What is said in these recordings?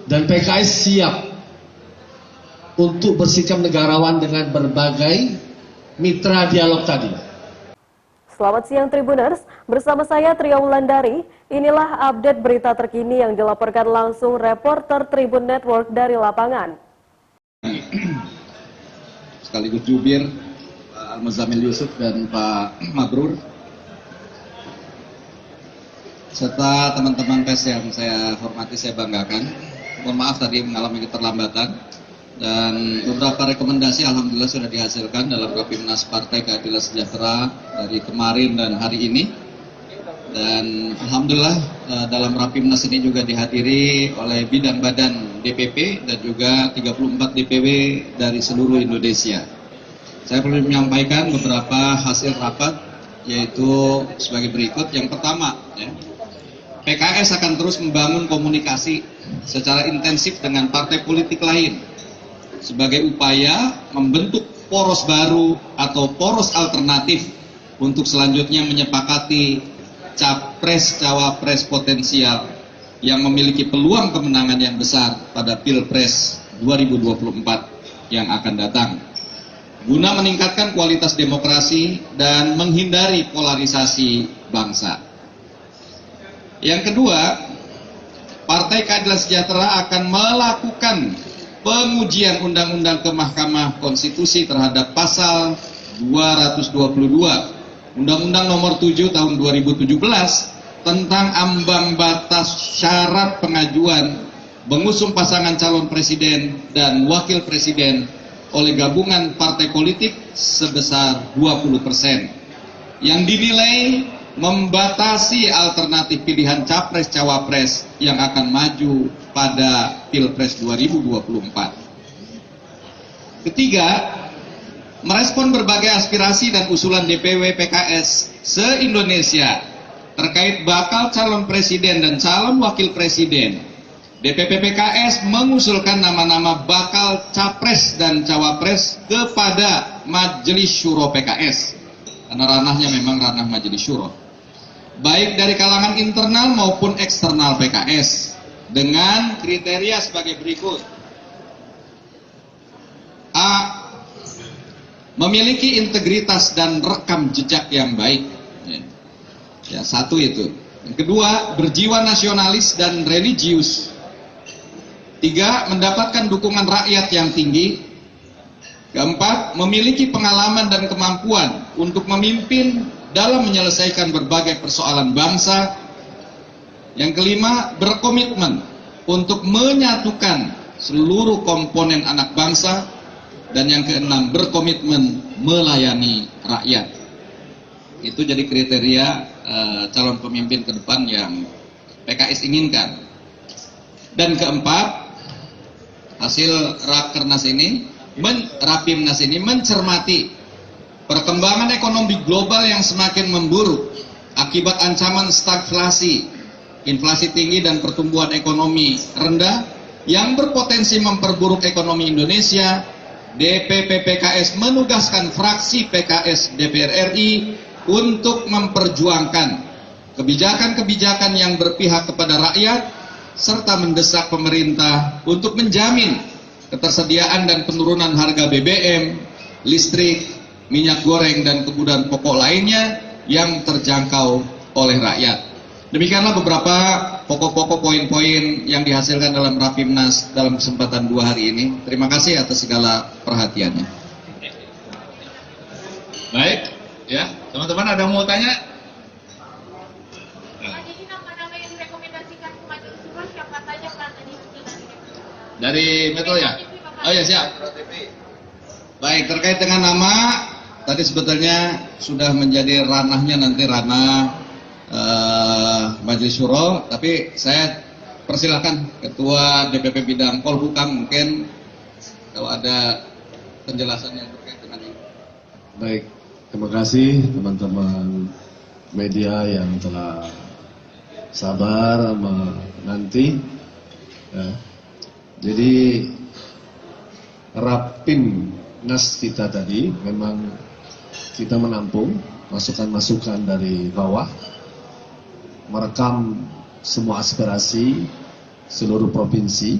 Dan PKS siap untuk bersikap negarawan dengan berbagai mitra dialog tadi. Selamat siang Tribuners, bersama saya Tria Wulandari. Inilah update berita terkini yang dilaporkan langsung reporter Tribun Network dari lapangan. Sekaligus jubir Pak Al-Muzamil Yusuf dan Pak Mabrur, serta teman-teman pers yang saya hormati, saya banggakan. Mohon maaf tadi mengalami keterlambatan, dan beberapa rekomendasi alhamdulillah sudah dihasilkan dalam Rapimnas Partai Keadilan Sejahtera dari kemarin dan hari ini. Dan alhamdulillah dalam Rapimnas ini juga dihadiri oleh bidang badan DPP dan juga 34 DPW dari seluruh Indonesia. Saya perlu menyampaikan beberapa hasil rapat, yaitu sebagai berikut. Yang pertama, PKS akan terus membangun komunikasi secara intensif dengan partai politik lain sebagai upaya membentuk poros baru atau poros alternatif untuk selanjutnya menyepakati capres-cawapres potensial yang memiliki peluang kemenangan yang besar pada Pilpres 2024 yang akan datang, guna meningkatkan kualitas demokrasi dan menghindari polarisasi bangsa. Yang kedua, Partai Keadilan Sejahtera akan melakukan pengujian undang-undang ke Mahkamah Konstitusi terhadap pasal 222 Undang-Undang Nomor 7 Tahun 2017 tentang ambang batas syarat pengajuan mengusung pasangan calon presiden dan wakil presiden oleh gabungan partai politik sebesar 20%, yang dinilai membatasi alternatif pilihan capres-cawapres yang akan maju pada Pilpres 2024. Ketiga, merespon berbagai aspirasi dan usulan DPW PKS se-Indonesia terkait bakal calon presiden dan calon wakil presiden, DPP PKS mengusulkan nama-nama bakal capres dan cawapres kepada Majelis Syuro PKS, karena ranahnya memang ranah Majelis Syuro, baik dari kalangan internal maupun eksternal PKS, dengan kriteria sebagai berikut. A. Memiliki integritas dan rekam jejak yang baik. Ya, satu itu. Yang kedua, berjiwa nasionalis dan religius. Tiga, mendapatkan dukungan rakyat yang tinggi. Keempat, memiliki pengalaman dan kemampuan untuk memimpin dalam menyelesaikan berbagai persoalan bangsa. Yang kelima, berkomitmen untuk menyatukan seluruh komponen anak bangsa. Dan yang keenam, berkomitmen melayani rakyat. Itu jadi kriteria calon pemimpin ke depan yang PKS inginkan. Dan keempat, hasil Rapimnas ini mencermati perkembangan ekonomi global yang semakin memburuk akibat ancaman stagflasi, inflasi tinggi dan pertumbuhan ekonomi rendah yang berpotensi memperburuk ekonomi Indonesia. DPP PKS menugaskan fraksi PKS DPR RI untuk memperjuangkan kebijakan-kebijakan yang berpihak kepada rakyat, serta mendesak pemerintah untuk menjamin ketersediaan dan penurunan harga BBM, listrik, minyak goreng, dan kebutuhan pokok lainnya yang terjangkau oleh rakyat. Demikianlah beberapa pokok-pokok poin-poin yang dihasilkan dalam Rapimnas dalam kesempatan 2 hari ini. Terima kasih atas segala perhatiannya. Baik, ya teman-teman ada mau tanya? Jadi nama-nama yang direkomendasikan ke Majelis Syuro siapa saja Pak tadi mungkin Dari Metro ya? Oh ya, siap. Baik, terkait dengan nama, tadi sebetulnya sudah menjadi ranahnya nanti ranah Majelis Syuro, tapi saya persilahkan Ketua DPP Bidang Polhukam mungkin kalau ada penjelasan yang terkait dengan ini. Baik, terima kasih teman-teman media yang telah sabar menanti. Ya. Jadi Rapimnas kita tadi memang kita menampung masukan-masukan dari bawah, merekam semua aspirasi seluruh provinsi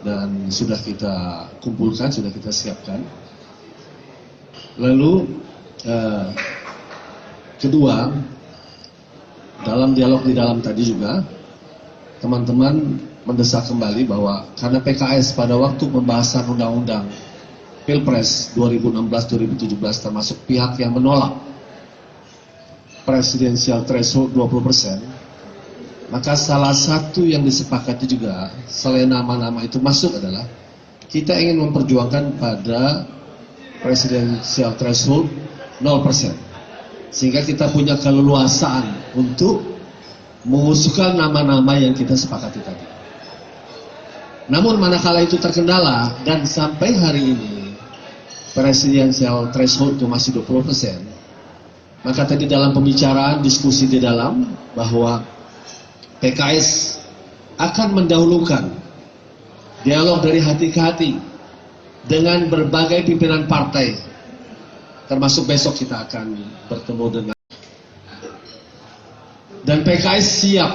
dan sudah kita kumpulkan, sudah kita siapkan. Lalu kedua, dalam dialog di dalam tadi juga teman-teman mendesak kembali bahwa karena PKS pada waktu pembahasan undang-undang Pilpres 2016-2017 termasuk pihak yang menolak presidensial threshold 20%, maka salah satu yang disepakati juga selain nama-nama itu masuk adalah kita ingin memperjuangkan pada presidensial threshold 0%, sehingga kita punya keleluasaan untuk mengusulkan nama-nama yang kita sepakati tadi. Namun manakala itu terkendala dan sampai hari ini presidensial threshold itu masih 20%, maka tadi dalam pembicaraan diskusi di dalam bahwa PKS akan mendahulukan dialog dari hati ke hati dengan berbagai pimpinan partai, termasuk besok kita akan bertemu dengan, dan PKS siap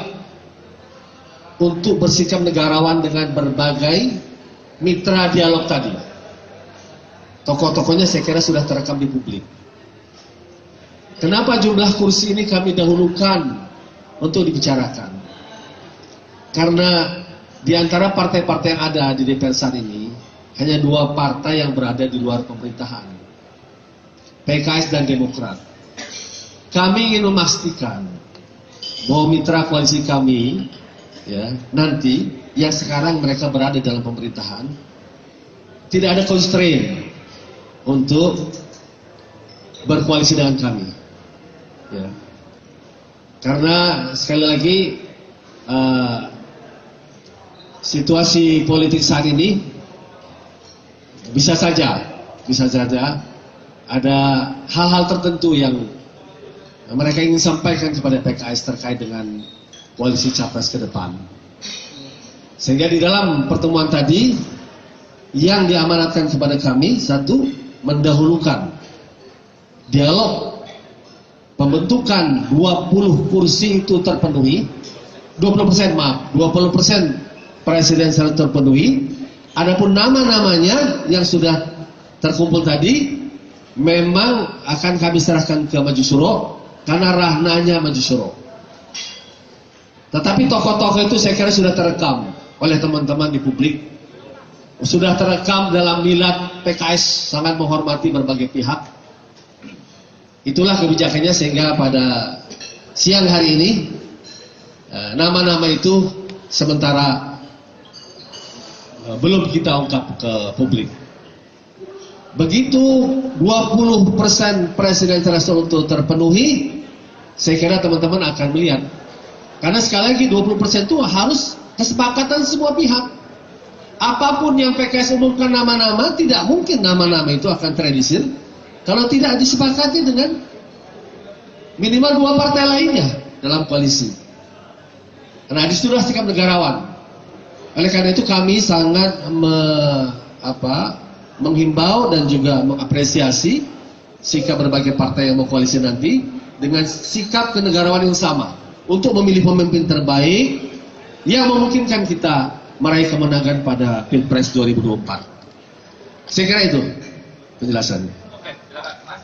untuk bersikap negarawan dengan berbagai mitra dialog tadi. Tokoh-tokohnya saya kira sudah terekam di publik. Kenapa jumlah kursi ini kami dahulukan untuk dibicarakan? Karena di antara partai-partai yang ada di DPR saat ini, hanya dua partai yang berada di luar pemerintahan, PKS dan Demokrat. Kami ingin memastikan bahwa mitra koalisi kami, ya, nanti yang sekarang mereka berada dalam pemerintahan, tidak ada constraint untuk berkoalisi dengan kami. Ya. Karena sekali lagi situasi politik saat ini bisa saja ada hal-hal tertentu yang mereka ingin sampaikan kepada PKS terkait dengan koalisi capres ke depan. Sehingga di dalam pertemuan tadi yang diamanatkan kepada kami, satu, mendahulukan dialog pembentukan 20 kursi itu terpenuhi, 20% presidensial terpenuhi. Adapun nama-namanya yang sudah terkumpul tadi memang akan kami serahkan ke Maju Syuro karena ranahnya Maju Syuro. Tetapi tokoh-tokoh itu saya kira sudah terekam oleh teman-teman di publik, sudah terekam dalam milad PKS sangat menghormati berbagai pihak. Itulah kebijakannya, sehingga pada siang hari ini nama-nama itu sementara belum kita ungkap ke publik. Begitu 20% presiden threshold itu terpenuhi, saya kira teman-teman akan melihat. Karena sekali lagi 20% itu harus kesepakatan semua pihak. Apapun yang PKS umumkan nama-nama, tidak mungkin nama-nama itu akan terelisir kalau tidak disepakati dengan minimal dua partai lainnya dalam koalisi. Karena disitulah sikap negarawan. Oleh karena itu kami sangat menghimbau dan juga mengapresiasi sikap berbagai partai yang mau koalisi nanti dengan sikap kenegarawan yang sama untuk memilih pemimpin terbaik yang memungkinkan kita meraih kemenangan pada Pilpres 2024. Saya kira itu penjelasannya. Oke, silakan Mas.